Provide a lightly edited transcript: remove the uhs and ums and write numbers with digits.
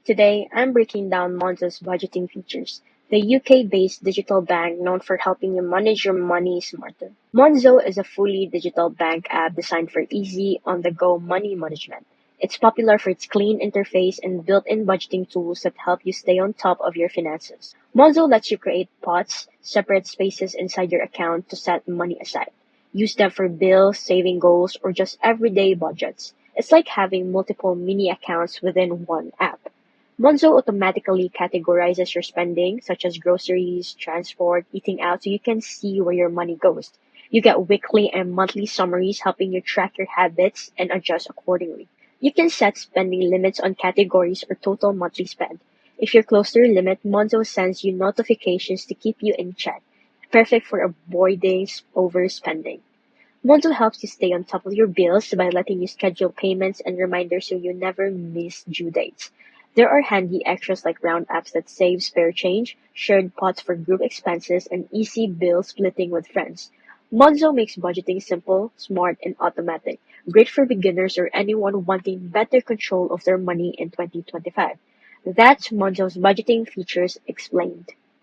Today, I'm breaking down Monzo's budgeting features, the UK-based digital bank known for helping you manage your money smarter. Monzo is a fully digital bank app designed for easy, on-the-go money management. It's popular for its clean interface and built-in budgeting tools that help you stay on top of your finances. Monzo lets you create pots, separate spaces inside your account to set money aside. Use them for bills, saving goals, or just everyday budgets. It's like having multiple mini accounts within one app. Monzo automatically categorizes your spending, such as groceries, transport, eating out, so you can see where your money goes. You get weekly and monthly summaries helping you track your habits and adjust accordingly. You can set spending limits on categories or total monthly spend. If you're close to your limit, Monzo sends you notifications to keep you in check, perfect for avoiding overspending. Monzo helps you stay on top of your bills by letting you schedule payments and reminders so you never miss due dates. There are handy extras like round apps that save spare change, shared pots for group expenses, and easy bill splitting with friends. Monzo makes budgeting simple, smart, and automatic, great for beginners or anyone wanting better control of their money in 2025. That's Monzo's budgeting features explained.